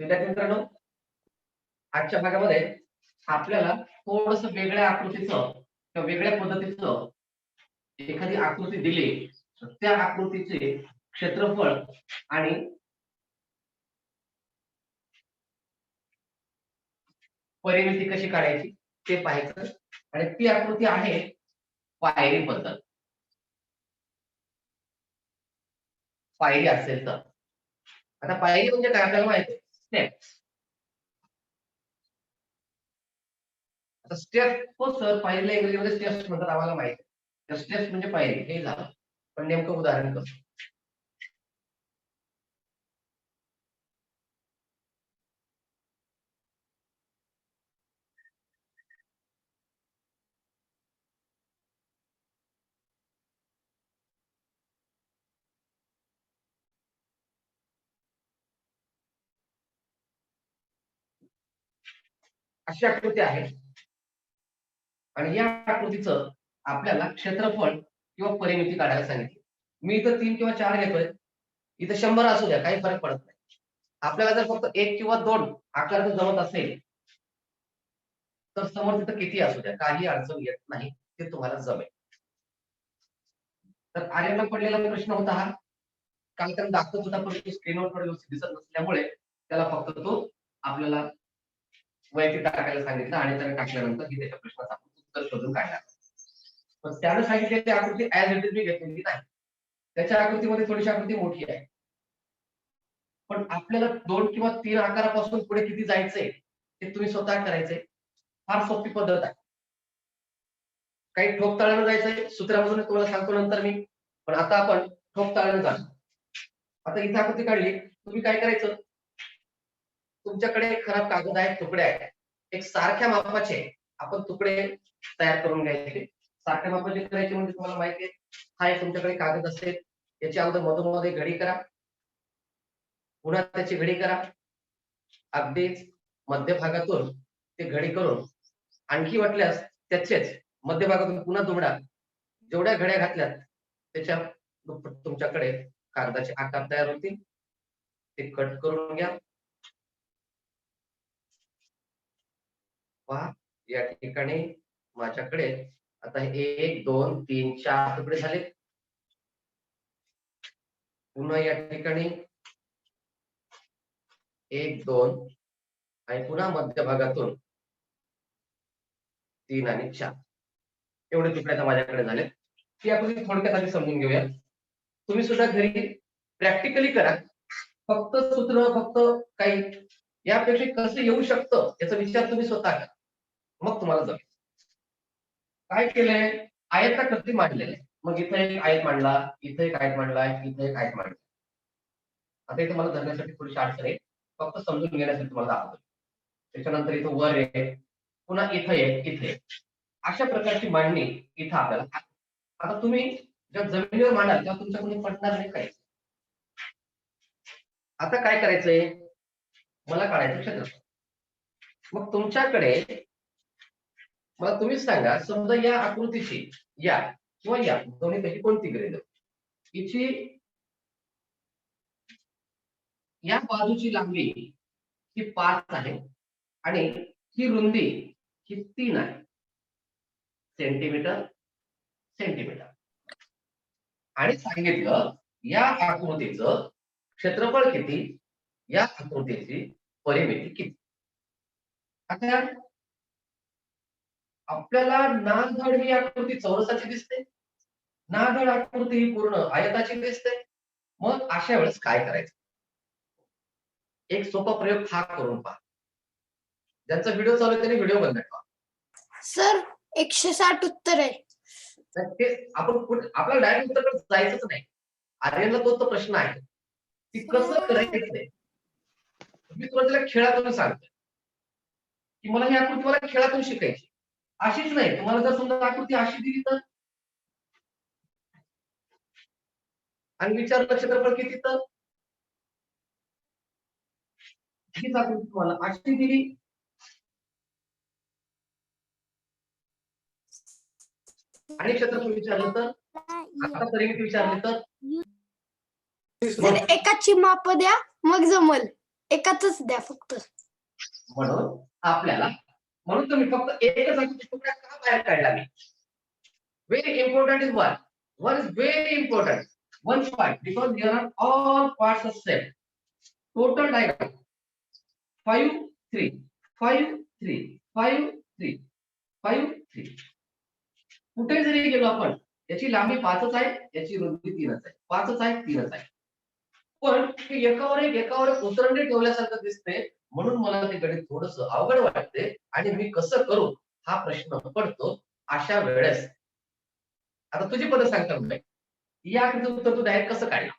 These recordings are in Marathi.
विद्यार्थी मित्रांनो, आजच्या भागामध्ये आपल्याला थोडस वेगळ्या आकृतीचं किंवा वेगळ्या पद्धतीचं एखादी आकृती दिली, त्या आकृतीचे क्षेत्रफळ आणि परिमिती कशी काढायची ते पाहायचं. आणि ती आकृती आहे पायरी पद्धत. पायरी असेल तर आता पायरी म्हणजे काय आपल्याला माहिती आहे, स्टेप्स. आता स्टेप हो सर, पायरीला इंग्रजीमध्ये स्टेप्स म्हणतात, आम्हाला माहिती आहे. स्टेप्स म्हणजे पायरी हे झालं, पण नेमकं उदाहरण कसं? अशी आकृती आहे आणि या आकृतीचं आपल्याला क्षेत्रफळ किंवा परिमिती काढायला सांगितली. मी इथं 3 किंवा 4 घेतोय, इथं 100 असू द्या, काही फरक पडत नाही. आपल्याला जर फक्त 1 किंवा 2 आकार जर जमत असेल तर समोर तिथं किती असू द्या, काही अडचण येत नाही, ते तुम्हाला जमेल. तर आर्यनला पडलेला प्रश्न होता हा, काल त्यानं दाखवत होता पण स्क्रीनवर व्यवस्थित दिसत नसल्यामुळे त्याला फक्त तो आपल्याला वैयक्तिक टाकायला सांगितलं आणि त्याने टाकल्यानंतर ही त्याच्या प्रश्नाचं आपण उत्तर शोधून काढणार. पण त्याने सांगितलेली आकृती ऍज इट इज मी घेतलेली नाही. त्याच्या आकृतीमध्ये थोडीशी आकृती मोठी आहे, पण आपल्याला 2 किंवा 3 आकारापासून पुढे किती जायचंय ते तुम्ही स्वतः करायचंय. फार सोपी पद्धत आहे. काही ठोक ताळानं जायचंय, सूत्रामधून तुम्हाला सांगतो नंतर मी, पण आता आपण ठोक ताळानं जाणार. आता इथे आकृती काढली, तुम्ही काय करायचं, तुमच्याकडे खराब कागद आहेत, तुकडे आहेत, एक सारख्या मापाचे आपण तुकडे तयार करून घ्यायचे. सारख्या मापाचे करायचे म्हणजे तुम्हाला माहिती आहे, हा एक तुमच्याकडे कागद असेल, याच्या अगोदर मधोमध्ये घडी करा, पुन्हा त्याची घडी करा, अगदीच मध्यभागातून ते घडी करून आणखी वाटल्यास त्याचेच मध्यभागातून पुन्हा दुमडा, जेवढ्या घड्या घातल्यात त्याच्या तुमच्याकडे कागदाचे आकार तयार होतील. ते कट करून घ्या. पहा, या ठिकाणी माझ्याकडे आता 1 2 3 4 तुकडे झाले. पुन्हा या ठिकाणी 1 2 आणि पुन्हा मध्यभागातून 3 आणि 4 एवढे तुकडे आता माझ्याकडे झाले. ती आकृती थोडक्यात आधी समजून घेऊया. तुम्ही सुद्धा घरी प्रॅक्टिकली करा. फक्त सूत्र, फक्त काही यापेक्षा कसं येऊ शकतं याचा विचार तुम्ही स्वतः करा, मग तुम्हाला जमेल. काय केलंय, आयताकृती मांडलेलं आहे. मग इथं एक आयत मांडला, इथे एक आयत मांडला, इथे एक आयत मांडला. आता इथे मला धरण्यासाठी थोडीशी अडचण आहे, फक्त समजून घेण्यासाठी तुम्हाला दाखवतो. त्याच्यानंतर इथं वर आहे, पुन्हा इथं आहे, इथे. अशा प्रकारची मांडणी इथं आपल्याला. आता तुम्ही जेव्हा जमिनीवर मांडाल तेव्हा तुमच्याकडून पडणार नाही काही. आता काय करायचंय, मला काढायचं क्षेत्रफळ. मग तुमच्याकडे मला तुम्हीच सांगा, समजा या आकृतीची या किंवा या दोन्हीपैकी कोणती ग्रेड हिची या बाजूची लांबी ही 5 आहे आणि ही रुंदी ही 3 आहे, सेंटीमीटर सेंटीमीटर. आणि सांगितलं या आकृतीचं क्षेत्रफळ किती, या आकृतीची परिमिती किती. आता आपल्याला नानधड ही आकृती चौरसाची दिसते, नानधड आकृती ही पूर्ण आयताची दिसते. मग अशा वेळेस काय करायचं, एक सोपा प्रयोग हा करून पहा. ज्यांचा व्हिडिओ चालू आहे त्यांनी व्हिडिओ बंद ठेवा. सर 160 उत्तर आहे. ते आपण आपल्याला डायरेक्ट उत्तर जायचंच नाही. आर्यनला तोच तो प्रश्न आहे की कसं करायचं. मी तुम्हाला खेळातून सांगतो की मला ही आकृती मला खेळातून शिकायची, अशीच नाही. तुम्हाला जर समजा आकृती अशी दिली तर आणि विचारलं क्षेत्रफळ किती, तर हीच आकृती तुम्हाला अशी दिली आणि क्षेत्रफळ विचारलं तर, आता परिमिती विचारली तर एकाची माप द्या मग जमल. एकाच द्या फक्त. म्हणून आपल्याला म्हणून तुम्ही फक्त एकच आकृती तुकडा का बाहेर काढला मी. Very important is one. One is very important. One part because here are all parts of same. Total diagram 5 3 5 3 5 3 5 3. कुठे जरी गेलो आपण याची लांबी 5च आहे, याची रुंदी 3च आहे. 5च आहे, 3च आहे. पण हे एकावर एक उतरंडी ठेवल्यासारखं दिसते म्हणून मला ते गणित थोडंसं अवघड वाटते आणि मी कसं करू हा प्रश्न पडतो. अशा वेळेस आता तुझी पद्धत सांगतो मी. या आकृतीचं उत्तर तू डायरेक्ट कसं काढलं?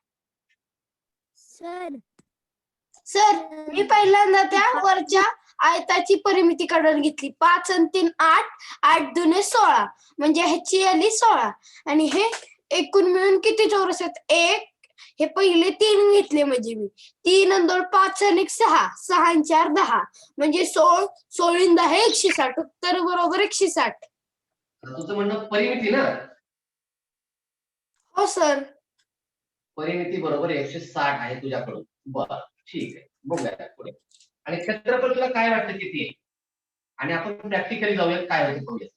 सर मी पहिल्यांदा त्या वरच्या आयताची परिमिती काढून घेतली. 5 आणि 3 8, 8 दुने 16 म्हणजे ह्याची आली 16 आणि हे एकूण मिळून किती चौरस आहेत? एक हे पहिले 3 घेतले म्हणजे मी 3 आणि 2 5 आणि 6, 6 आणि 4 10 म्हणजे 16 16 आणि 10 160. उत्तर बरोबर 160. तुझं म्हणणं परिमिती ना? हो सर. परिमिती बरोबर 160 आहे तुझ्याकडून. बरं ठीक आहे, बघूया पुढे. आणि क्षेत्रफळ तुला काय वाटतं किती आहे? आणि आपण प्रॅक्टिकली जाऊया काय होतं बघूया.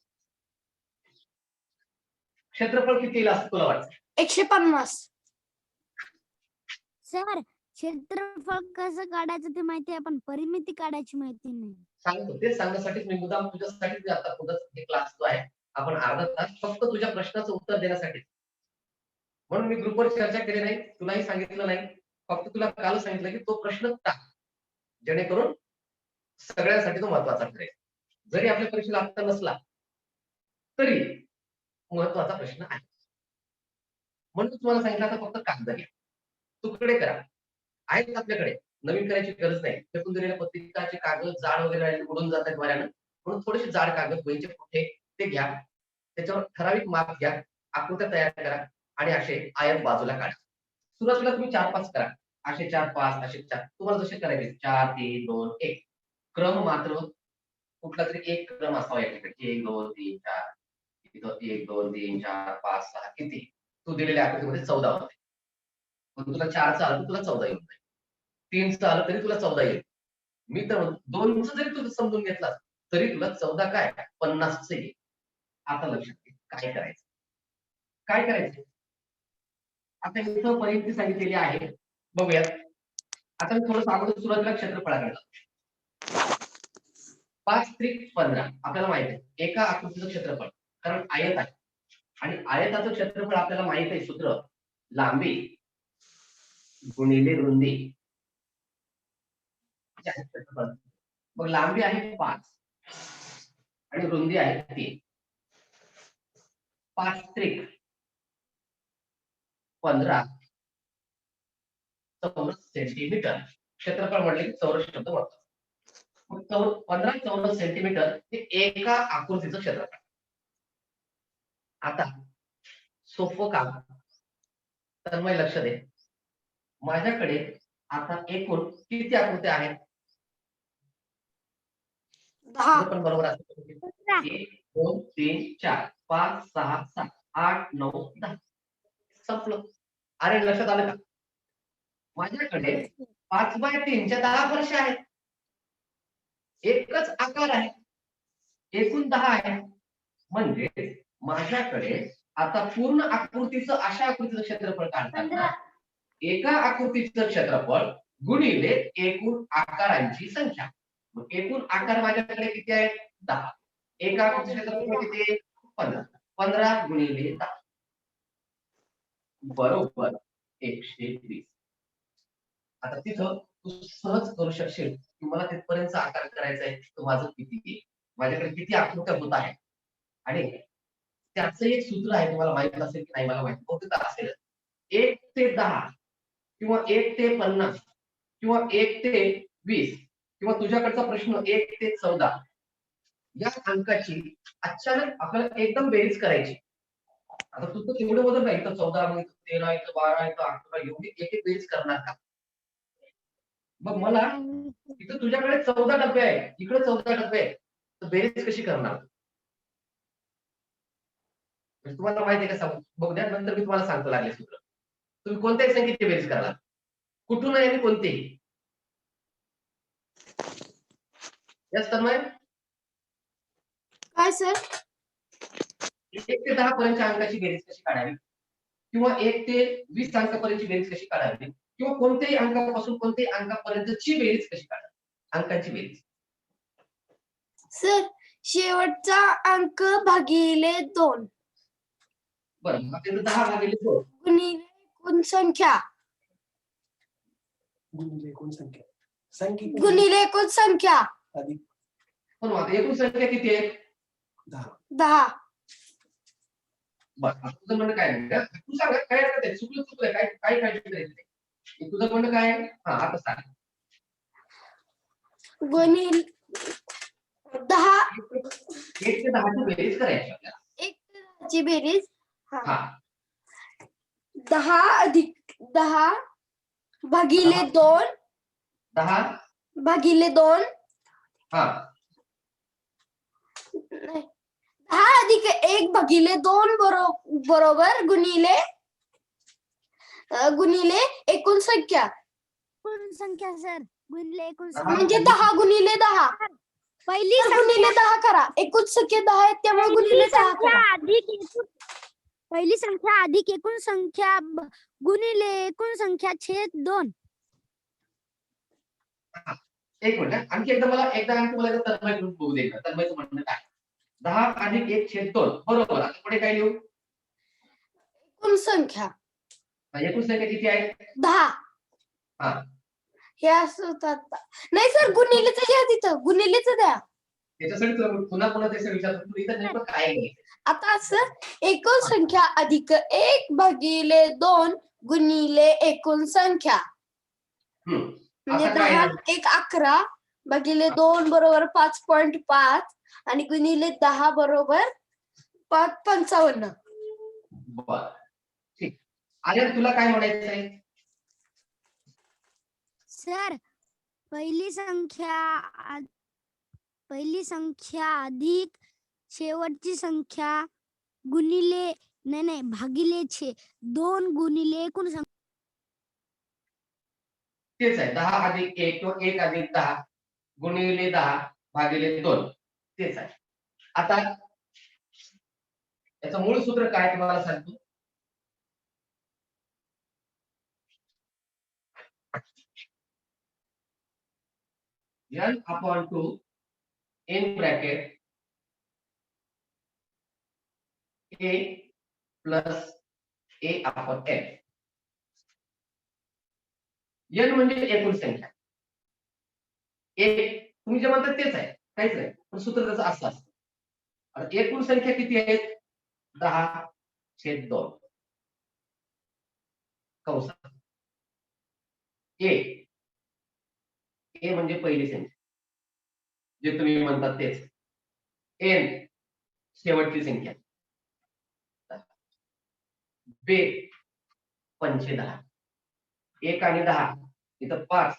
क्षेत्रफळ किती येईल असं तुला वाटतं? 150. सर क्षेत्रफळ कसं काढायचं ते माहिती आहे पण परिमिती काढायची माहिती नाही. सांगतो तेच सांगण्यासाठीच मी मुद्दाम तुझ्यासाठी आता हे क्लास जो आहे आपण अर्धा तास फक्त तुझ्या प्रश्नाचं उत्तर देण्यासाठी. म्हणून मी ग्रुपवर चर्चा केली नाही, तुलाही सांगितलं नाही. फक्त तुला काल सांगितलं की तो प्रश्न टाक जेणेकरून सगळ्यांसाठी तो महत्वाचा ठरेल. जरी आपल्या परीक्षेला आता नसला तरी महत्वाचा प्रश्न आहे. म्हणून तुम्हाला सांगितलं आता फक्त कागद घ्या, तुकडे करा. आहेत आपल्याकडे, नवीन करायची गरज नाही. फेकून दिलेल्या पत्रिकाचे कागद जाड वगैरे उडून जात आहेत वाऱ्यानं, म्हणून थोडेसे जाड कागद वहीचे पुठे ते घ्या. त्याच्यावर ठराविक माप घ्या, आकृत्या तयार करा आणि असे आयत बाजूला काढा. सुरुवातीला तुम्ही 4-5 करा. असे 4-5 असे 4 तुम्हाला जसे करायचे 4 3 2 1. क्रम मात्र कुठला तरी एक क्रम असावा याच्याकडे. 1 2 3 4 इथं 1 2 3 4 5 6 किती तू दिलेल्या आकृतीमध्ये 14 होते. पण तुला 4चा आलं तर तुला 14 येऊन जाईल. 3चा आलं तरी तुला 14 येईल. मी तर 2चं जरी तुझं समजून घेतला तरी तुला 14 काय 50 येईल. आता लक्षात घे काय करायचं. काय करायचं आता इथं परिमिती सांगितलेली आहे. बघूयात. आता मी थोडं अगोदर सुरुवातीला क्षेत्रफळाकडे जातो. 5 त्रिक 15 आपल्याला माहित आहे एका आकृतीचं क्षेत्रफळ, कारण आयत आहे आणि आयताचं क्षेत्रफळ आपल्याला माहित आहे सूत्र लांबी गुणिले रुंदी. मग लांबी आहे 5 आणि रुंदी आहे 3. 5 त्रिक 15 चौरस सेंटीमीटर. क्षेत्रफळ म्हटले की चौरस शब्द वापरतात. मग 15 चौरस सेंटीमीटर हे एका आकृतीचं क्षेत्रफळ. आता सोपं काम तर मग लक्ष दे. माझ्याकडे आता एकूण किती आकृत्या आहेत? 10. पण बरोबर असतं 1 2 3 4 5 6 7 8 9 10 संपलं. अरे लक्षात आलं का? माझ्याकडे 5/3 च्या 10 फरशा आहेत. एकच आकार आहे, एकूण 10 आहे. म्हणजे माझ्याकडे आता पूर्ण आकृतीचं अशा आकृतीचं क्षेत्रफळ काढताना एका आकृतीचं क्षेत्रफळ गुणिले एकूण आकारांची संख्या. मग एकूण आकार माझ्याकडे किती आहेत? 10. एका आकृतीचं क्षेत्रफळ किती आहे? 15. 15 गुणिले 10 बरोबर 120. आता तिथं तू सहज करू शकशील की मला तिथपर्यंत आकार करायचा आहे तर माझं किती आहे, माझ्याकडे किती आकृत्या होत आहेत आणि त्याचं एक सूत्र आहे. तुम्हाला माहित असेल की नाही मला माहिती बहुतेक असेल. 1 ते 10 किंवा 1 ते 50 किंवा 1 ते 20 किंवा तुझ्याकडचा प्रश्न 1 ते 14 या अंकाची अचानक आपल्याला एकदम बेरीज करायची. आता तुझं तेवढं वजन नाही तर 14 मग 13 इथं 12 इथं 18 एवढी एक एक बेरीज करणार का? मग मला इथं तुझ्याकडे 14 डबे आहेत, इकडे 14 डबे आहेत, तर बेरीज कशी करणार? तुम्हाला माहिती आहे का? बघू द्या नंतर मी तुम्हाला सांगतो लागले सूत्र. तुम्ही कोणत्याही संख्येची बेरीज करा, कुठून आणि कोणतेही. यस तन्मय, काय सर? 1 ते 10 पर्यंतच्या अंकाची बेरीज कशी काढावी किंवा 1 ते 20 अंकापर्यंतची बेरीज कशी काढावी किंवा कोणत्याही अंकापासून कोणत्याही अंकापर्यंतची बेरीज कशी काढावी, अंकांची बेरीज. सर शेवटचा अंक भागिले 2 बरं, मग त्याचं 10 भागिले 2 गुणिले एकूण संख्या गुणिले एकूण संख्या संख्या गुणिले एकूण संख्या अधिक पण मग आता एकूण संख्या किती आहे? 10. 10. बरं, आता तुझं म्हणणं काय आहे? तू सांग काय अर्थ आहे? चुकलं काय काय काळजी करायची नाही. तुझं म्हणणं काय आहे? हा आता सांग. गुणिले 10 1 ते 10 ची बेरीज करायची आपल्याला. 1 ते 10 ची बेरीज हा 10 अधिक 10 भागिले 2 10 भागिले 2 हा 10 अधिक 1 भागिले 2 बरोबर गुणिले गुणिले एकूण संख्या एकूण संख्या सर गुणिले एकूण दहा. संख्या म्हणजे 10 गुणिले 10 पहिली तर गुणिले 10 करा. एकूण संख्या 10 आहे त्यामुळे गुणिले 10 संख्या करा. अधिक एकूण पहिली संख्या अधिक एकूण संख्या गुणिले एकूण संख्या छेद 2. एक मिनिट आणखी एकदा आणखी मला तन्मय ग्रुप बघू दे. तन्मयचं म्हणणं काय? 10 अधिक 1 छेद 2 बरोबर. आता पुढे काय लिहू? एकूण संख्या एकूण संख्या किती आहे? 10. हा हे असं होतं आता. नाही सर गुणिलेच घ्या तिथं गुणिलेच द्या. त्याच्यासाठी तुला पुन्हा त्याचा विचार करतो इथं नेमकं काय आहे? आता असं एकूण संख्या अधिक 1 भागिले 2 गुणिले एकूण संख्या म्हणजे आता काय 10 आहे? 1 11 भागिले 2 बरोबर 5.5 आणि गुणिले 10 बरोबर 5.55. बरं ठीक. आर्यन तुला काय म्हणायचं आहे? सर पहिली संख्या अधिक शेवटची संख्या गुणिले नाही भागिले 2 गुणिले एकूण संख्या. तेच आहे 10 अधिक 1 किंवा 1 अधिक 10 गुणिले 10 भागिले 2 तेच आहे. आता याचं मूळ सूत्र काय तुम्हाला सांगतो. n upon 2 in bracket a plus a upon n. n म्हणजे एकूण संख्या. एक तुम्ही जे म्हणता तेच आहे काहीच नाही पण सूत्र त्याचं असं असतं. आता एकूण संख्या किती आहेत? 10/2 कंसात ए म्हणजे पहिली संख्या जे तुम्ही म्हणतात तेच. एन शेवटची संख्या. बे 5/10 1 आणि 10 इथं 5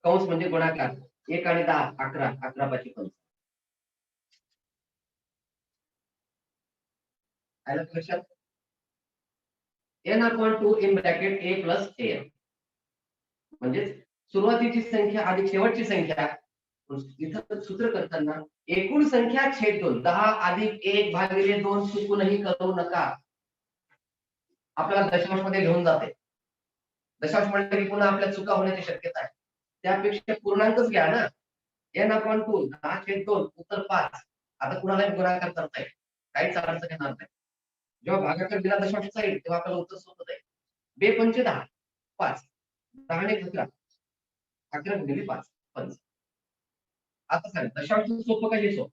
कंस म्हणजे गुणाकार 1 आणि 10 11 11 कंस. आलं लक्षात? n/2 in bracket a plus an म्हणजे सुरुवातीची संख्या अधिक शेवटची संख्या. इथं सूत्र करताना एकूण संख्या छेद 2 10 अधिक 1 भागिले 2 चुकूनही करू नका. आपल्याला दशांश मध्ये घेऊन जाते. दशांश म्हटलं की पुन्हा आपल्या चुका होण्याची शक्यता आहे. त्यापेक्षा पूर्णांकच घ्या ना. n/2 10/2 उत्तर 5. आता कुणाला गुणाकार करता येईल काहीच अडचण येणार नाही. जेव्हा भागाकार बिना दशांशचा येईल तेव्हा आपल्याला उत्तर सोपं जाईल. 2×5 5 10 आणि 11 11 गुणिले 5 5. आता सांग दशांश सोपं का हे सोपं?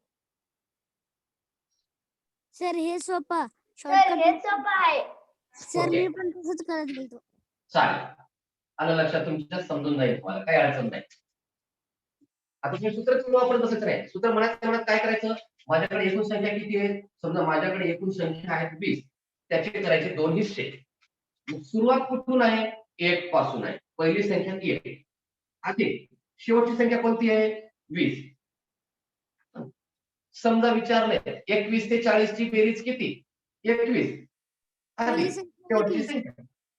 सर हे सोपं सोपं आहे. Sir okay. मी पण तसंच करत गेलो. चालेल. आलं लक्षात तुमच्या समजून जाईल तुम्हाला काही अडचण नाही. आता तुम्ही सूत्र तुम्ही वापरत बसायचं नाही. सूत्र म्हणत काय करायचं? माझ्याकडे एकूण संख्या किती आहे? समजा माझ्याकडे एकूण संख्या आहेत 20. त्याचे करायचे 2 हिस्से. सुरुवात कुठून आहे? 1 पासून आहे. पहिली संख्या 1 अधिक शेवटची संख्या कोणती आहे? 20. समजा विचारले 21 ते 40 ची बेरीज किती? 21 पहिली अधिक संख्या शेवटची किती? संख्या.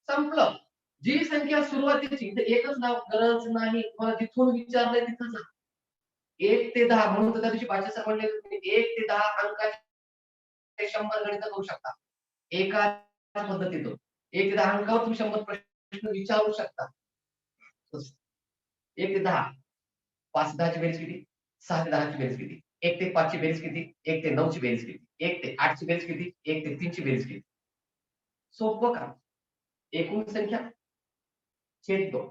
संपलं. जी संख्या सुरुवातीची एकच नाव गरज नाही. मला जिथून विचारलंय तिथं जा. 1 ते 10 म्हणून तर त्या दिवशी भाषा सर म्हणले 1 ते 10 अंकाचे 100 गणित करू शकता एका पद्धतीतून. 1 ते 10 अंकावर तुम्ही 100 प्रश्न विचारू शकता. 1 ते 10 5 ते 10 ची बेरीज किती? 6 ते 10 ची बेरीज किती? 1 ते 5 ची बेरीज किती? 1 ते 9 ची बेरीज किती? 1 ते 8 ची बेरीज किती? 1 ते 3 ची बेरीज किती? सोपं का? एकूण संख्या छेद 2.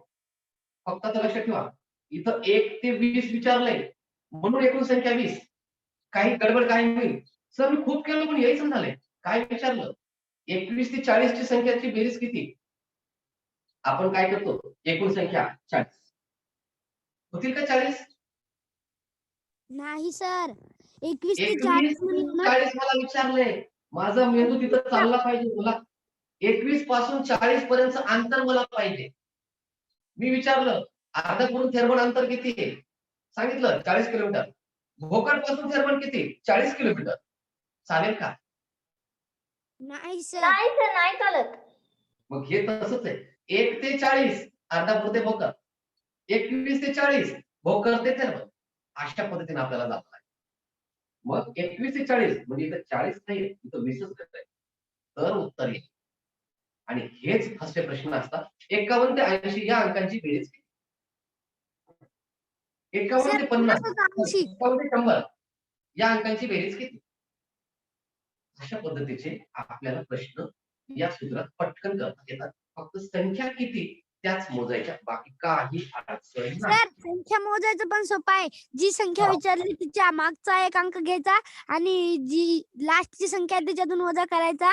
फक्त आता लक्षात ठेवा, इथं 1 ते 20 विचारलंय म्हणून एकूण संख्या 20. काही गडबड काय होईल? सर मी खूप केलं पण यायचं झालंय. काय विचारलं? 21 ते 40 ची संख्याची बेरीज किती? आपण काय करतो? एकूण संख्या 40. होतील का 40? नाही सर 21 ते 21 40 ते म्हणलं ना 40 मला विचारलंय. माझा मेंदू तिथं चालला पाहिजे. मला 21 पासून 40 पर्यंतचं अंतर मला पाहिजे. मी विचारलं अर्धापूरून थेरबड अंतर किती आहे? सांगितलं 40 किलोमीटर. भोकड पासून थेरबड किती? 40 किलोमीटर. चालेल का? नाही सर नाही सर नाही चालत. मग हे तसंच आहे. 1 ते 40 अर्धापूर ते भोकर. 21 ते 40 भोकर ते थेरबड. अशा पद्धतीने आपल्याला जाता आहे. मग 21 ते 40 म्हणजे इथं 40 नाहीये, इथं 20च करताय. तर उत्तर येईल. आणि हेच असे प्रश्न असतात. 51 ते 80 या अंकांची बेरीज किती? 51 सर ते 50 80 51 ते 100 या अंकांची बेरीज किती? अशा पद्धतीचे आपल्याला प्रश्न या सूत्रात पटकन करता येतात. फक्त संख्या किती त्याच मोजायच्या, बाकी काही अडचण नाही. सर संख्या मोजायचं पण सोपं आहे. जी संख्या हा. विचारली तिच्या मागचा एक अंक घ्यायचा आणि जी लास्टची संख्या आहे त्याच्यातून वजा करायचा.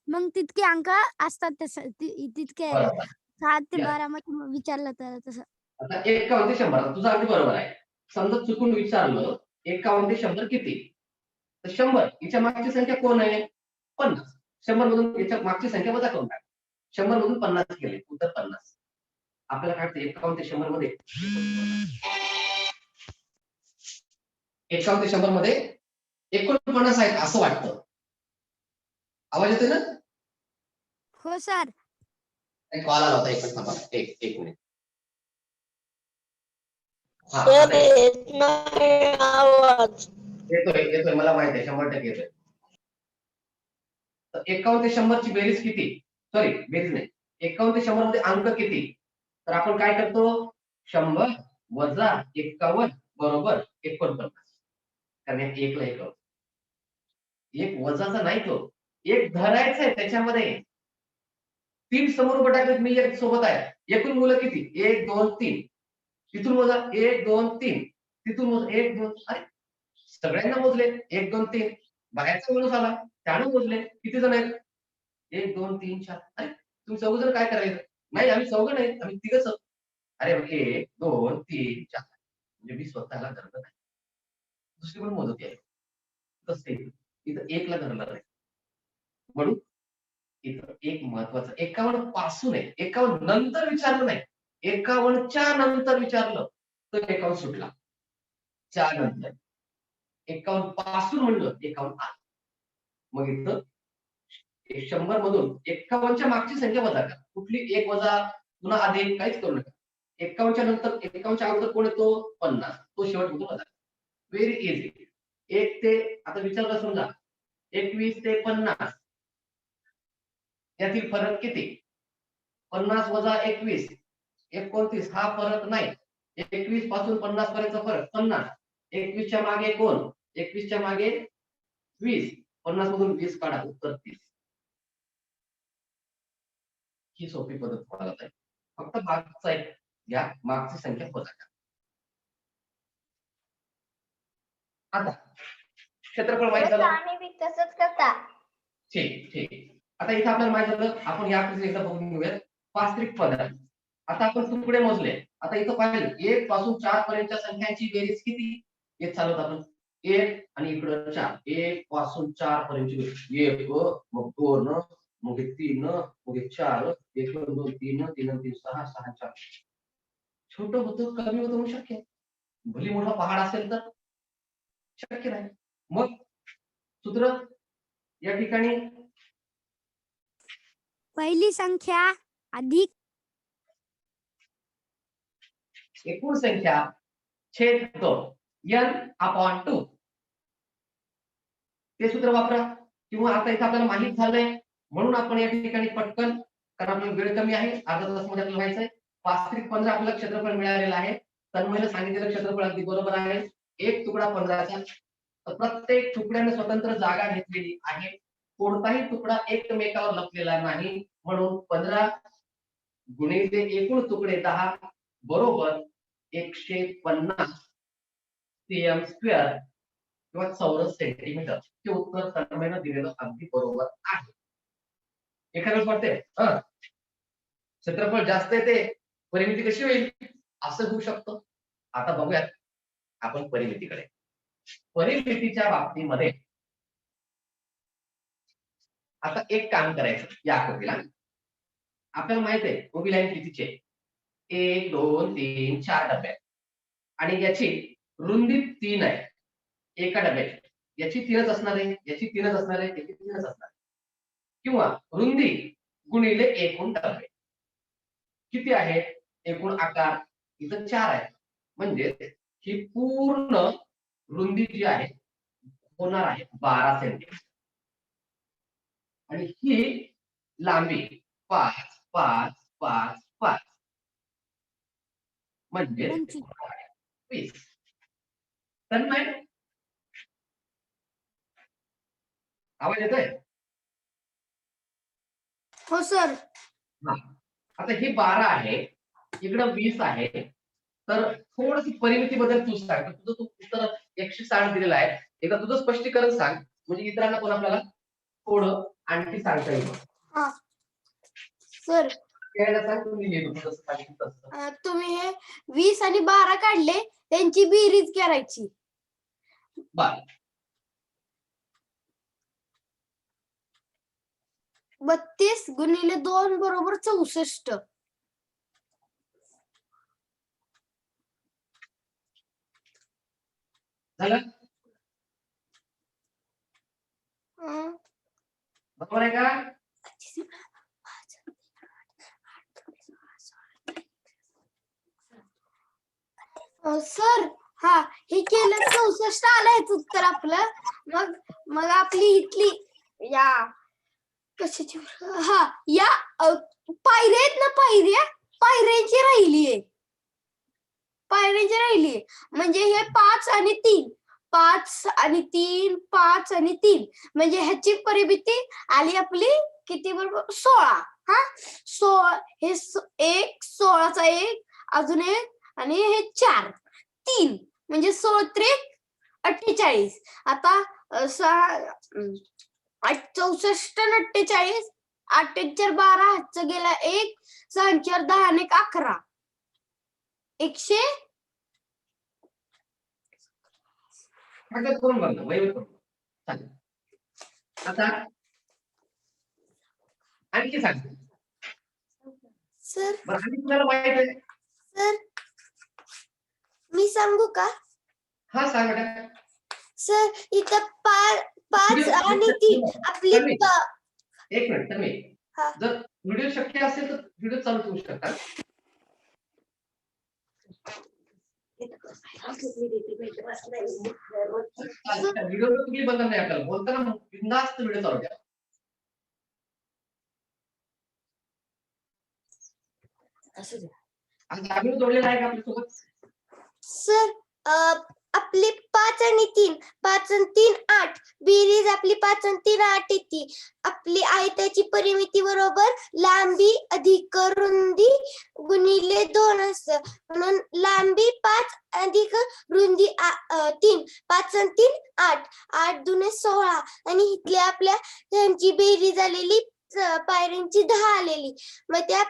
मग तितके अंक असतात तितके बरोबर. 7 ते Yes. 12 मध्ये विचारलं तर तसं. आता 51 ते 100 तुझं अगदी बरोबर आहे. समजा चुकून विचारलं 51 ते 100 किती? तर 100 हिच्या मागची संख्या कोण आहे? 50. 100 मधून याच्या मागची संख्या वजा करून टाक. 100 मधून 50 गेले, उत्तर 50. आपल्याला काय वाटतं 51 ते 100 मध्ये 51 ते 100 मध्ये 49 आहेत असं वाटतं. आवाज येतोय ना? हो सर एक कॉल आला होता, एक मिनिट थांबा. एक मिनिट. हा, सर आता येत नाही आवाज. येतोय मला माहित आहे 100% येतोय. तर 51 ते 100 ची बेरीज किती? सॉरी बेरीज नाही. 51 ते 100 मध्ये अंक किती? तर आपण काय करतो? 100 वजा 51 बरोबर 49. कारण या एकला एक लावतो. एक वजाचा नाही तो. एक धरायचा आहे त्याच्यामध्ये. 3 समोर उभं टाकलेत, मी एक सोबत आहे. एकूण मुलं किती? 1 2 3. तिथून मोजा 1 2 3. तिथून मोजा 1 2. अरे सगळ्यांना मोजले 1 2 3. बाहेरचा माणूस आला त्यानं मोजले. किती जण आहेत? 1 2 3 4. अरे तुम्ही चौघ जण काय करायचं? नाही आम्ही चौघ नाही, आम्ही तिघच आहोत. अरे 1 2 3 4. म्हणजे मी स्वतःला धरलं नाही. दुसरी पण मोजत आहे. तसे इथं 1 ला धरलं नाही. म्हणून इथं एक महत्वाचं 51 पासून आहे. 51 नंतर विचारलं नाही. 51 च्या नंतर विचारलं तर 51 सुटला. च्या नंतर 51 पासून म्हणलं 51 आलं. मग इथं 100 मधून 51 च्या मागची संख्या वजा करा. कुठली 1 वजा पुन्हा अधिक काहीच करू नका. 51 च्या नंतर 51 च्या अगोदर कोण येतो? 50. तो शेवट मधून वजा. Very easy. 1 ते आता विचारलं समजा 21 ते 50 यातील फरक किती? 50 वजा 21 29. हा फरक नाही. 21 पासून 50 पर्यंतचा फरक 50. 21 च्या मागे कोण? 21 च्या मागे 20. 50 मधून 20 काढा, उत्तर 30. ही सोपी पद्धत तुम्हाला आहे. फक्त मागचा एक घ्या, मागची संख्या वजा करा. आता क्षेत्रफळ माहित झालं. आम्ही बी तसंच करता. ठीक. आता इथे आपल्याला माहित झालं, आपण या आकृतीत एकदा बघून घेऊयात. 5 त्रिक 15. आता आपण तुकडे मोजले. आता इथं पाहिलं 1 पासून 4 पर्यंतच्या संख्यांची बेरीज किती? एक चालवत आपण 1 आणि इकडं 4. 1 पासून 4 पर्यंतची बेरीज 1 मग 2 मग 3 मग 4 1 2 3 3 3 6 6 4. छोटं होतं कमी होतं म्हणून शक्य आहे. भली मोठा पहाड असेल तर शक्य नाही. मग सूत्र या ठिकाणी पहिली संख्या अधिक एकूण संख्या छेद 2. n/2 ते सूत्र वापरा. किंवा आता इथे आपल्याला माहित झालंय म्हणून आपण या ठिकाणी पटकन, कारण आपला वेळ कमी आहे, अर्धा तासामध्ये आपल्याला व्हायचंय. 5-15 आपल्याला क्षेत्रफळ मिळालेलं आहे. तन्मयने सांगितलेलं क्षेत्रफळ अगदी बरोबर आहे. एक तुकडा 15चा. तर प्रत्येक तुकड्याने स्वतंत्र जागा घेतलेली आहे. कोणताही तुकडा एकमेकावर लपलेला नाही. म्हणून 15 गुणिले एकूण तुकडे 10 बरोबर 150 cm² किंवा चौरस सेंटीमीटर. हे उत्तर तन्मयने दिलेलं अगदी बरोबर आहे. एखाद्या वाटते क्षेत्रफळ जास्त येते, परिमिती कशी होईल असं होऊ शकतं. आता बघूयात आपण परिमितीकडे. परिमितीच्या बाबतीमध्ये आता एक काम करायचं. या आकृतीला आपल्याला माहित आहे उभी लाईन कितीची आहे, 1 2 3 4 डबे आणि याची रुंदी 3 आहे. एका डब्याची याची 3च असणार आहे, याची 3च असणार आहे, याची 3च असणार आहे. किंवा रुंदी गुणिले एकूण डबे किती आहे, एकूण आकार इथं 4 आहे. म्हणजे ही पूर्ण रुंदी जी आहे होणार आहे 12 सेंटीमीटर आणि ही लांबी 5 5 5 5 म्हणजे 20. तन्मय आवाज येतोय? हो सर. आता ही 12 आहे, इकडं 20 आहे. तर थोडीशी परिमिती बद्दल तू सांग. तुझं तू उत्तर 160 दिलेलं आहे. एकदा तुझं स्पष्टीकरण सांग म्हणजे इतरांना पण आपल्याला थोडं आणखी सांगता येईल. हा सर, यायला सांग तुम्ही लिहितो जसं सांगितलं तसं. तुम्ही हे 20 आणि 12 काढले, त्यांची बेरीज करायची. बरं 32 गुणिले 2 बरोबर 64. झालं बरोबर आहे का? सर हा, हे केलं 64 आलं उत्तर आपलं. मग आपली इथली या कशाची या पायऱ्या आहेत ना, पायऱ्यांची राहिलीये. म्हणजे हे 5 आणि 3 5 आणि 3 5 आणि 3 म्हणजे ह्याची परिमिती आली आपली किती बरोबर 16. हा 16 हे 1 16चा 1 अजून एक आणि हे 4 3 म्हणजे 16 48. आता 64 48 8 12 हातचं गेला 1 6 10 आणि 11 100. करून बघ ना, वैभव करून चालेल. आता आणखी सांग सर. बरं. आणि तुम्हाला माहित आहे सर मी सांगू का? हा सांग बेटा. सर इथं 5 आणि 3 आपली एक मिनिट तुम्ही हा. जर व्हिडिओ शक्य असेल तर व्हिडिओ चालू ठेवू शकता. व्हिडिओ तुम्ही बंद नाही आपल्याला बोलताना बिनधास्त व्हिडिओ चालू द्या. आणि जोडलेला आहे का आपल्यासोबत? सर आपली 5 आणि 3 8 बेरीज आपली 5 आणि 3 8 येते. आपली आयताची परिमिती बरोबर लांबी अधिक रुंदी गुणिले 2 असतं. म्हणून लांबी 5 अधिक रुंदी 3 5 आणि 3 8 8 दुने 16 आणि इथली आपल्या त्यांची बेरीज आलेली पायऱ्यांची 10 आलेली. मग त्या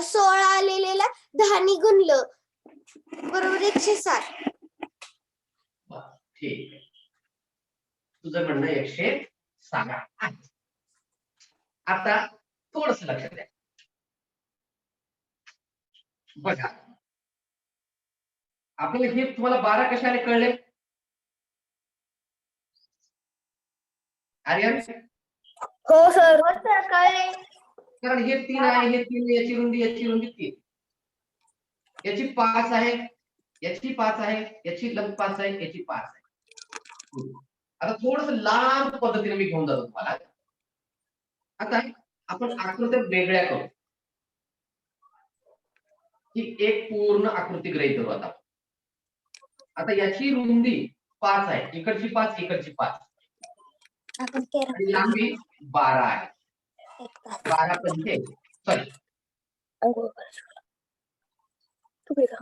16 आलेल्या 10 ने गुणलं बरोबर 160. ठीक आहे, तुझं म्हणणं 160 आहे. आता थोडस लक्षात द्या बघा. आपल्याला हे तुम्हाला 12 कशाने कळले आर्यन? हो सर. कळले. कारण हे 3 आहे, हे 3 याची रुंदी 3 याची 5 आहे याची 5 आहे, याची 5 आहे, याची 5 आहे. आता थोडस लांब पद्धतीने मी घेऊन जातो तुम्हाला. आता आपण आकृत्या वेगळ्या करू. ही एक पूर्ण आकृती गृहीत धरू आता. आता याची रुंदी 5 आहे, इकडची 5, इकडची 5 आणि लांबी 12 आहे. 12 पंचे सॉरी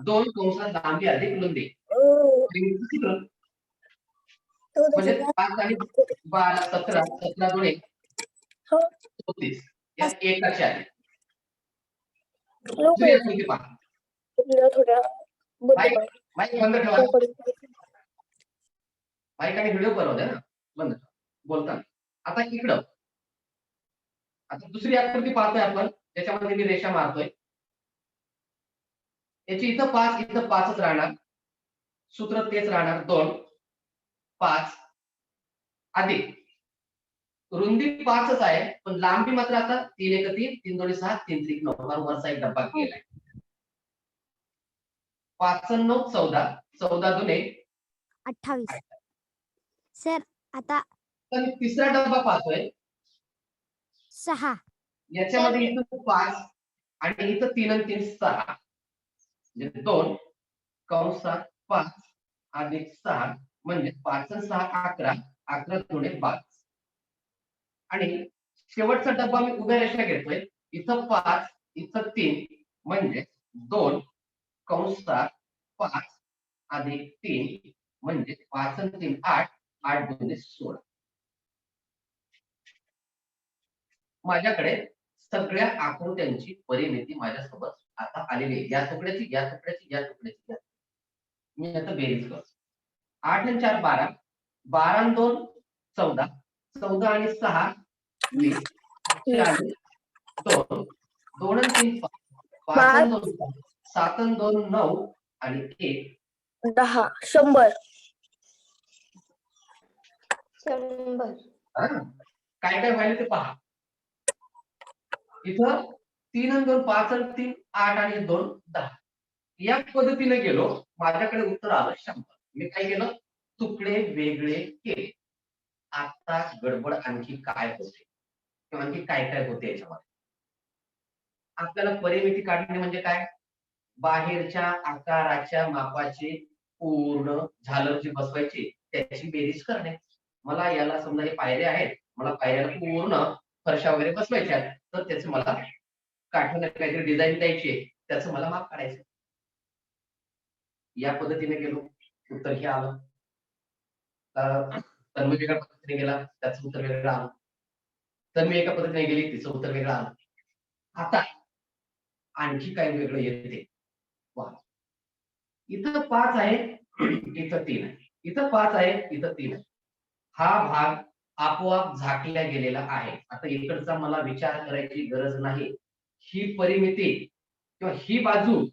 2 कंसात लांबी अधिक रुंदी म्हणजे 5 आणि 12 17 17 2 34 या एकाची आहे. दुसरी आकृती पहा. माईक बंद ठेवा. माईक आणि व्हिडिओ बनवते ना बंद ठेवा बोलताना. आता इकडं आता दुसरी आकृती पाहतोय आपण, त्याच्यामध्ये मी रेषा मारतोय. याची इथं 5 इथं 5च राहणार, सूत्र तेच राहणार 2 5 अधिक रुंदी 5च आहे, पण लांबी मात्र आता 3 1 3 3 2 6 3 3 9 वरचा एक डब्बा केलाय. 5 9 14 14 2 28. सर आता तर तिसरा डब्बा पाहतोय. 6. याच्यामध्ये इथं 5 आणि इथं 3 आणि 3 6 म्हणजे 2 कंसात 5 अधिक 6 म्हणजे 5 आणि 6 11 11 2 12 आणि शेवटचा डब्बा मी उभ्या रेषा घेतोय. इथं 5 इथं 3 म्हणजे 2 कंसात 5 अधिक 3 म्हणजे 5 आणि 3 8 8 2 16. माझ्याकडे सगळ्या आकृत्यांची परिमिती माझ्यासोबत आता आलेली आहे. या तुकड्याची या तुकड्याची या तुकड्याची. मी आता बेरीज करतो. 8 आणि 4 12 12 आणि 2 14 14 आणि 6 20 4 आणि 2 2 आणि 3 5 आणि 2 7 आणि 2 9 आणि 1 10 100 काय काय व्हायला ते पहा. इथं 3 आणि 2 5 आणि 3 8 आणि 2 10 या पद्धतीने गेलो. माझ्याकडे उत्तर आलं 100. मी काय केलं, तुकडे वेगळे केले. आता गडबड आणखी काय होते किंवा आणखी काय काय होते याच्यामध्ये. आपल्याला परिमिती काढणे म्हणजे काय, बाहेरच्या आकाराच्या मापाची पूर्ण झालर जी बसवायची त्याची बेरीज करणे. मला याला समजा हे पायऱ्या आहेत, मला पायऱ्याला पूर्ण फरशा वगैरे बसवायच्या आहेत, तर त्याचे मला काठीने काहीतरी डिझाईन द्यायची, त्याचं मला माप काढायचं. या पद्धतीने गेलो, उत्तर हे आलं. तर मी वेगळ्या पद्धतीने गेला, त्याचं उत्तर वेगळं आलं. तर मी एका पद्धतीने गेली, तिचं उत्तर वेगळं आलं. आता आणखी काय वेगळं येते. इथं 5 आहे, इथं 3 आहे. इथं 5 आहे, इथं 3 आहे. हा भाग आपोआप झाकला गेलेला आहे. आता इकडचा मला विचार करायची गरज नाही. ही परिमिती किंवा ही बाजू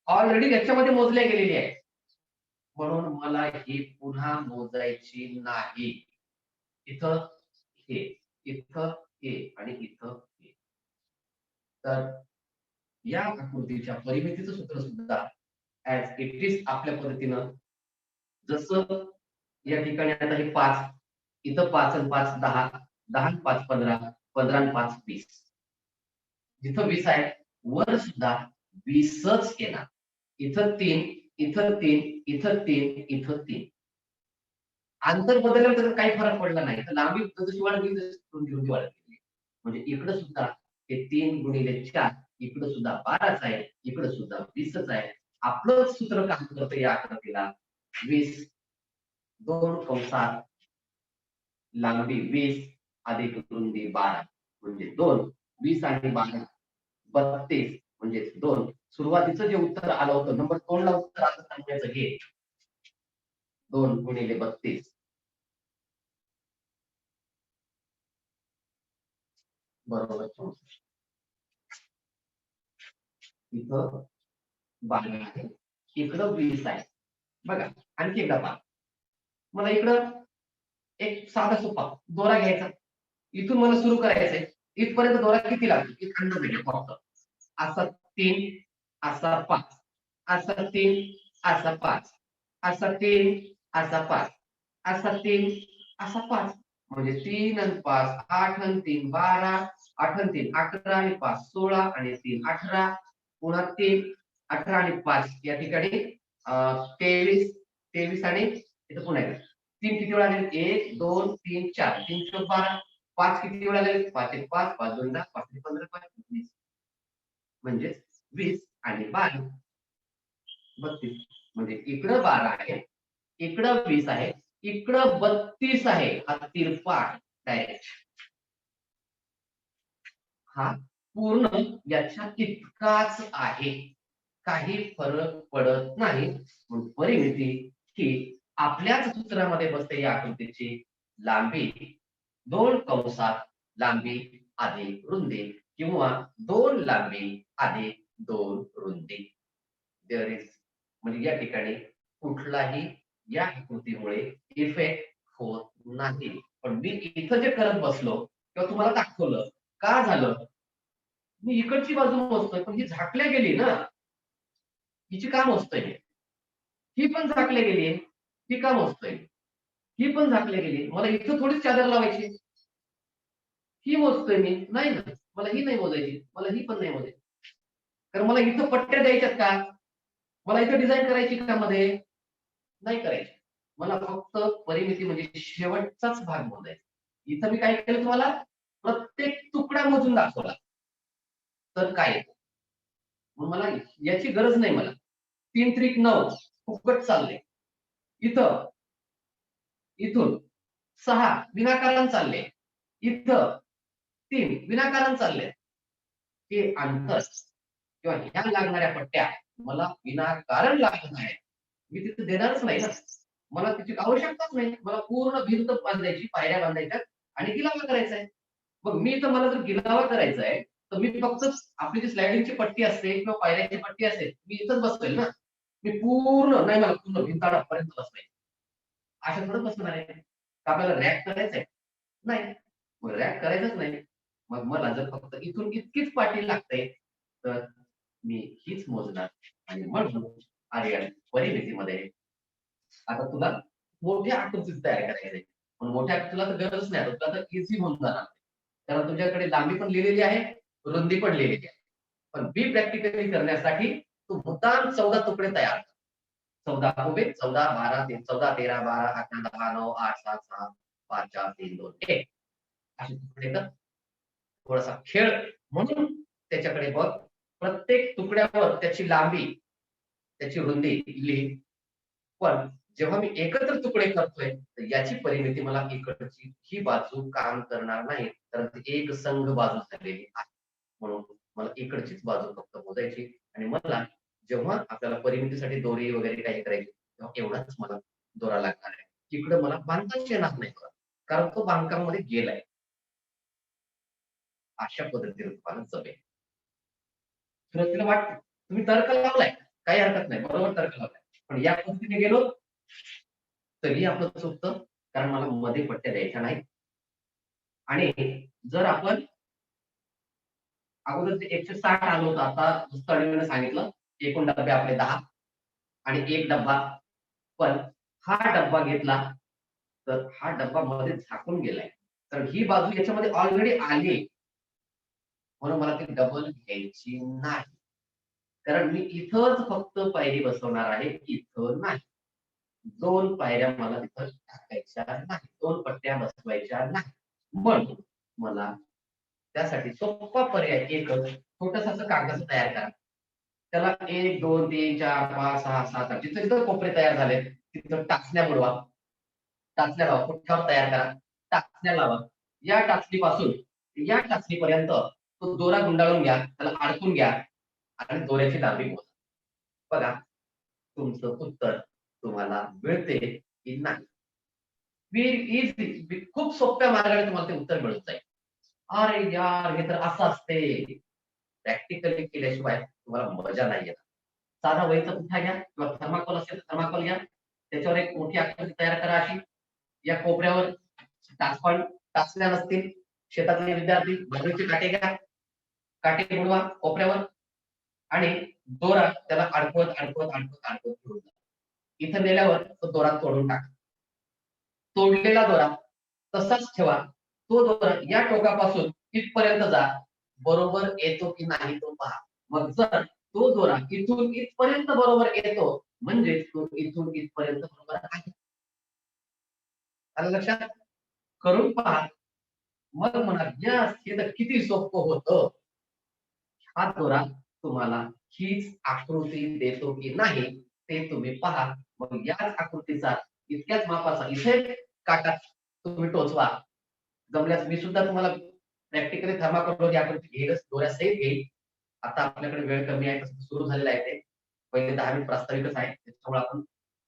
ऑलरेडी याच्यामध्ये मोजल्या गेलेली आहे, म्हणून मला ही पुन्हा मोजायची नाही. इथं हे, इथं हे आणि इथं हे. तर या आकृतीच्या परिमितीचं सूत्र सुद्धा ऍज इट इज आपल्या पद्धतीनं, जसं या ठिकाणी आता हे 5 इथं 5 आणि 5 10 10 आणि 5 15 15 आणि 5 20. जिथं 20 आहे वर सुद्धा 20च येणार. इथं 3 इथं 3 इथं 3 इथं 3. अंतर बदललं तर काही फरक पडला नाही. तर लांबी जशी वाढत गेली रुंदी रुंदी वाढत गेली. म्हणजे इकडे सुद्धा हे 3 गुणिले 4 इकडे सुद्धा 12च आहे, इकडे सुद्धा 20च आहे. आपलं सूत्र काम करतं या आकृतीला 20 2 कंसात लांबी 20 अधिक रुंदी 12 म्हणजे 2 20 आणि 12 32 म्हणजे 2. सुरुवातीचं जे उत्तर आलं होतं नंबर 2 ला उत्तर असं सांगायचं हे 2 गुणिले 32 बरोबर 64. इथं 12 आहे, इकडं 20 आहे. बघा आणखी एकदा पहा. मला इकडं एक साधा सोपा दोरा घ्यायचा, इथून मला सुरू करायचंय. इथपर्यंत दोरा किती लागतो एक अंदाज घ्या फक्त. असा 3 असा 5 असा 3 असा 5, असा 3, असा 5, असा 3, असा 5. म्हणजे 3 आणि 5 8 आणि 3 12, 8 आणि 3 11 आणि 5 16 आणि 3 18, पुन्हा 3 18 आणि 5 या ठिकाणी 23 23 आणि इथं पुन्हा 3 किती वेळा लागेल 1 2 3 4 3 चौक 12, 5 किती वेळा लागेल 5 1 5 5 2 10 5 3 15 5 20, म्हणजे 20 आणि 12 32. म्हणजे इकडं 12 आहे, इकडं 20 आहे, इकडं 32 आहे. हा तिरपा डायरेक्ट हा पूर्ण याच्या इतकाच आहे. काही फरक पडत नाही. म्हणून परिमिती ही आपल्याच सूत्रामध्ये बसते. या आकृतीची लांबी 2 कंसात लांबी अधिक रुंदी किंवा 2 लांबी अधिक 2 रुंदी. देअर इज म्हणजे या ठिकाणी कुठलाही या आकृतीमुळे इफेक्ट होत नाही. पण मी इथं जे करत बसलो किंवा तुम्हाला दाखवलं का झालं, मी इकडची बाजू मोजतोय पण ही झाकल्या गेली ना, हिची का मोजतोय मी? ही पण झाकल्या गेली, ही का मोजतोय? ही पण झाकल्या गेली, मला इथं थोडीच चादर लावायची, ही मोजतोय मी नाही ना, मला ही नाही मोजायची, मला ही पण नाही मोजायची. कारण मला इथं पट्ट्या द्यायच्यात का, मला इथं डिझाईन करायची का मध्ये नाही करायची. मला फक्त परिमिती म्हणजे शेवटचाच भाग मोजायचा. इथं मी काय केलं तुम्हाला प्रत्येक तुकडा मोजून दाखवला तर काय येतं. मग मला याची गरज नाही. मला 3 त्रिक 9 फुकट चालले. इथं इथून 6 विनाकारण चालले, इथं 3 विनाकारण चालले. हे अंतर किंवा ह्या लागणाऱ्या पट्ट्या मला विनाकारण लागत नाही. मी तिथे देणारच नाही ना, मला त्याची आवश्यकताच नाही. मला पूर्ण भिंत बांधायची, पायऱ्या बांधायच्या आणि गिलावा करायचा आहे. मग मी तर मला जर गिलावा करायचा आहे तर मी फक्त आपली जी स्लायडिंगची पट्टी असते किंवा पायऱ्याची पट्टी असते मी इथंच बसवेल ना. मी पूर्ण नाही, मला पूर्ण भिंताडापर्यंत बसवायचं. अशा थोडं बसणार आहे का? आपल्याला रॅक करायचंय नाही, मग रॅक करायचंच नाही. मग मला जर फक्त इथून इतकीच पाटी लागते तर मी हीच मोजणार. आणि म्हणून आर्यन परिमितीमध्ये आता तुला मोठ्या आकृती तयार करायचे, पण मोठ्या आकृतीला तर गरज नाही. तुला तर इझी होऊन जाणार, कारण तुझ्याकडे लांबी पण लिहिलेली आहे, रुंदी पण लिहिलेली आहे. पण बी प्रॅक्टिकली करण्यासाठी तू मुद्दाम 14 तुकडे तयार कर. 14 उभे 14 12 14 13 12 18 10 9 8 7 6 5 4 3 2 1 असे तुकडे कर. थोडासा खेळ म्हणून त्याच्याकडे बघ. प्रत्येक तुकड्यावर त्याची लांबी त्याची रुंदी लिही. पण जेव्हा मी एकत्र तुकडे करतोय तर याची परिमिती मला इकडची ही बाजू काम करणार नाही, तर ती एक संघ बाजू झालेली आहे. म्हणून मला इकडचीच बाजू फक्त मोजायची. आणि मला जेव्हा आपल्याला परिमितीसाठी दोरी वगैरे काही करायची तेव्हा एवढाच मला दोरा लागणार आहे. इकडं मला बांधताच येणार नाही दोरा, कारण तो बांधकामामध्ये गेलाय. अशा पद्धतीने तुम्हाला जमेल. सुरुवातीला वाटतं तुम्ही तर्क लावलाय, काही हरकत नाही, बरोबर तर्क लावलाय. पण या पद्धतीने गेलो तरी आपलं चुकतं, कारण मला मध्ये पट्ट्या द्यायच्या नाही. आणि जर आपण अगोदर ते 160 आलं होतं, आता स्टडीने सांगितलं एकूण डबे आपले 10 आणि एक डब्बा. पण हा डब्बा घेतला तर हा डब्बा मध्ये झाकून गेलाय, तर ही बाजू याच्यामध्ये ऑलरेडी आली, म्हणून मला ती डबल घ्यायची नाही. कारण मी इथंच फक्त पायरी बसवणार आहे, इथं नाही. 2 पायऱ्या मला तिथं टाकायच्या नाही, 2 पट्ट्या बसवायच्या नाही. म्हणून मला त्यासाठी सोपा पर्याय एकच, छोटंसं असं कागदाचं तयार करा. त्याला 1 2 3 4 5 6 7 8 जिथं जिथं कोपरे तयार झाले तिथं टाचण्या बुडवा. टाचण्या लावा, पुठ्ठ्यावर तयार करा, टाचण्या लावा. या टाचणीपासून या टाचणीपर्यंत तो दोरा गुंडाळून घ्या, त्याला अडकून घ्या आणि दोऱ्याची लांबी मोजा. बघा तुमचं उत्तर तुम्हाला मिळते की नाही. व्हेरी इझी, खूप सोप्या मार्गाने तुम्हाला ते उत्तर मिळून जाईल. अरे यार हे तर असं असते, प्रॅक्टिकली केल्याशिवाय तुम्हाला मजा नाही येणार. साधा वहीचा पुठ्ठा घ्या किंवा थर्माकोल असेल थर्माकोल घ्या, त्याच्यावर एक मोठी आकृती तयार करा अशी. या कोपऱ्यावर टाचपण टाचण्या नसतील, शेतातले विद्यार्थी भरणीचे काटे घ्या, काटे बुडवा कोपऱ्यावर. आणि दोरा त्याला अडकवत अडकवत अडकवत अडकवत घेऊन जा. इथं नेल्यावर तो दोरा तोडून टाका. तोडलेला दोरा तसाच ठेवा. तो दोरा या टोकापासून इथपर्यंत जा, बरोबर येतो की नाही तो पहा. मग जर तो दोरा इथून इथपर्यंत बरोबर येतो म्हणजे तो इथून इथपर्यंत बरोबर आहे. आलं लक्षात? करून पहा. मग म्हणा यस हे तर किती सोपं होतं. हा दोरा तुम्हाला हीच आकृती देतो की नाही ते तुम्ही पहा. मग याच आकृतीचा इतक्याच मापाचा इथे काटा तुम्ही टोचवा. जमल्यास मी सुद्धा तुम्हाला प्रॅक्टिकली थर्माकोल आकृती घेईलच, दोऱ्यासहित घेईल. आता आपल्याकडे वेळ कमी आहे, तसं सुरू झालेलं आहे ते. पहिले 10 मिनिट प्रास्ताविकच आहे, त्याच्यामुळे आपण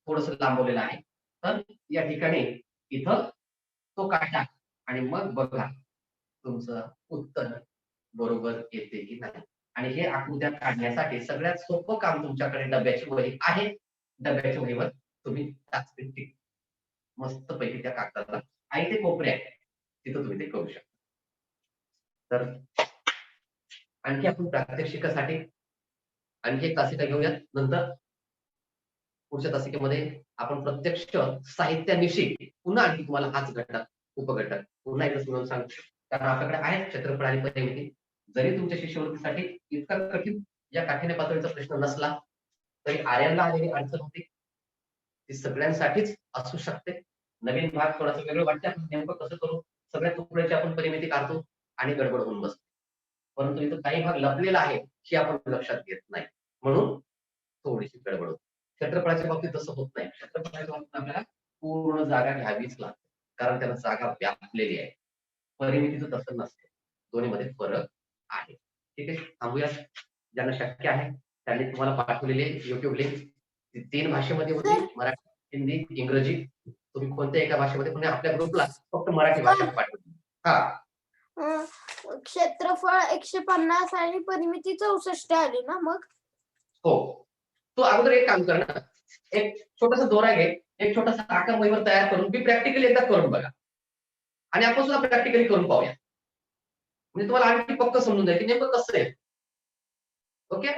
थोडस लांबवलेलं आहे. तर या ठिकाणी इथं तो काटा आणि मग बघा तुमचं उत्तर बरोबर येते की नाही. आणि हे आकृत्या काढण्यासाठी सगळ्यात सोपं काम तुमच्याकडे डब्याची वही आहे. डब्याच्या वहीवर तुम्ही टाचपीन टिक मस्त पैकी त्या कागदाला आणि ते कोपरे आहे तिथं तुम्ही ते करू शकता. तर आणखी आपण प्रात्यक्षिकासाठी आणखी एक तासिका घेऊयात. नंतर पुढच्या तासिकेमध्ये आपण प्रत्यक्ष साहित्याविषयी पुन्हा आणखी तुम्हाला हाच घटक उपघटक पुन्हा एकदा समजावून सांगतो. कारण आपल्याकडे आहे क्षेत्रफळ आणि परिमिती. जरी तुमच्या शिष्यवृत्तीसाठी इतका कठीण या काठीण्य पातळीचा प्रश्न नसला तरी आर्यनला आलेली अडचण होती ती सगळ्यांसाठीच असू शकते. नवीन भाग थोडासा वेगळं वाटतं, आपण नेमकं कसं करू, सगळ्या तुकड्याची आपण परिमिती काढतो आणि गडबड होऊन बसतो. परंतु इथं काही भाग लपलेला आहे हे आपण लक्षात घेत नाही, म्हणून थोडीशी गडबड होते. क्षेत्रफळाच्या बाबतीत तसं होत नाही. क्षेत्रफळाच्या बाबतीत आपल्याला पूर्ण जागा घ्यावीच लागते, कारण त्याला जागा व्यापलेली आहे. परिमितीचं तसं नसते, दोन्हीमध्ये फरक आहे. ठीक आहे, थांबूया. ज्यांना शक्य आहे त्यांनी तुम्हाला पाठवलेले युट्यूब लिंक 3 भाषेमध्ये होती, मराठी, हिंदी, इंग्रजी. तुम्ही कोणत्या एका भाषेमध्ये, पण आपल्या ग्रुपला फक्त मराठी भाषा पाठवली. हा, क्षेत्रफळ 150 आणि परिमिती 64 आली ना मग? हो. तू अगोदर एक काम कर ना, एक छोटासा दोरा घे, एक छोटासा आकार वहीवर तयार करून मी प्रॅक्टिकली एकदा करून बघा आणि आपण सुद्धा प्रॅक्टिकली करून पाहूया. म्हणजे तुम्हाला आणखी पक्क समजून जाईल की नेमकं कसं आहे. ओके,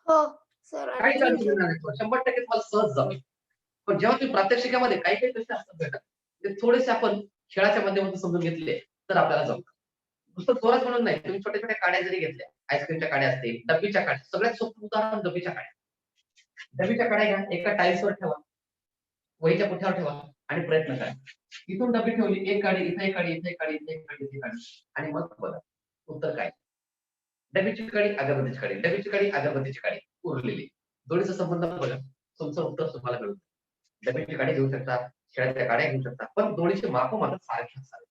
हो सर. काही अडचण नाही, 100% तुम्हाला सहज जमेल. पण जेव्हा तुम्ही प्रात्यक्षिकामध्ये काही काही प्रश्न असतात बेटा, ते थोडेसे आपण खेळाच्या माध्यमातून समजून घेतले तर आपल्याला जमतं. नुसतं दोराच म्हणून नाही, तुम्ही छोट्या छोट्या काड्या जरी घेतल्या, आईस्क्रीमच्या काड्या असतील, डब्बीच्या काड्या, सगळ्यात सोपं उदाहरण डब्बीच्या काड्या. डब्बीच्या काड्या घ्या, एका टाईल्सवर ठेवा, वहीच्या पुठ्यावर ठेवा आणि प्रयत्न करा. इथून डब्बी ठेवली, एक काडी, इथे एक काडी, इथे एक काडी, इथे एक काडी, इथे काडी, आणि मग बघा उत्तर काय. डब्बीची काडी, अगरबत्तीची काडी, डब्बीची काडी, अगरबत्तीची काडी, उरलेली दोन्हीचा संबंध बघा, तुमचं उत्तर तुम्हाला मिळून. डब्याची काडी घेऊ शकता, खेळाच्या काड्या घेऊ शकता, पण दोन्हीचे माप मात्र सारखे असावे.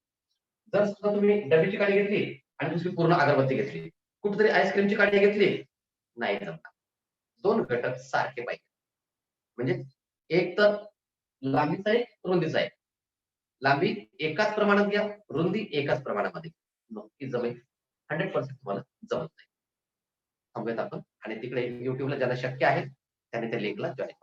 जर सुद्धा तुम्ही डब्याची काडी घेतली आणि दुसरी पूर्ण अगरबत्ती घेतली, कुठेतरी आईस्क्रीमची काडी घेतली, नाही जमणार. 2 घटक सारखे पाहिजे. म्हणजे एक तर लांबीचा एक, रुंदीचा एक. लांबी एकाच प्रमाणात घ्या, रुंदी एकाच प्रमाणामध्ये, नक्की जमेल. 100% तुम्हाला जमत नाही. थांबूयात आपण आणि तिकडे युट्यूबला ज्यांना शक्य आहे त्यांनी त्या लिंकला जॉईन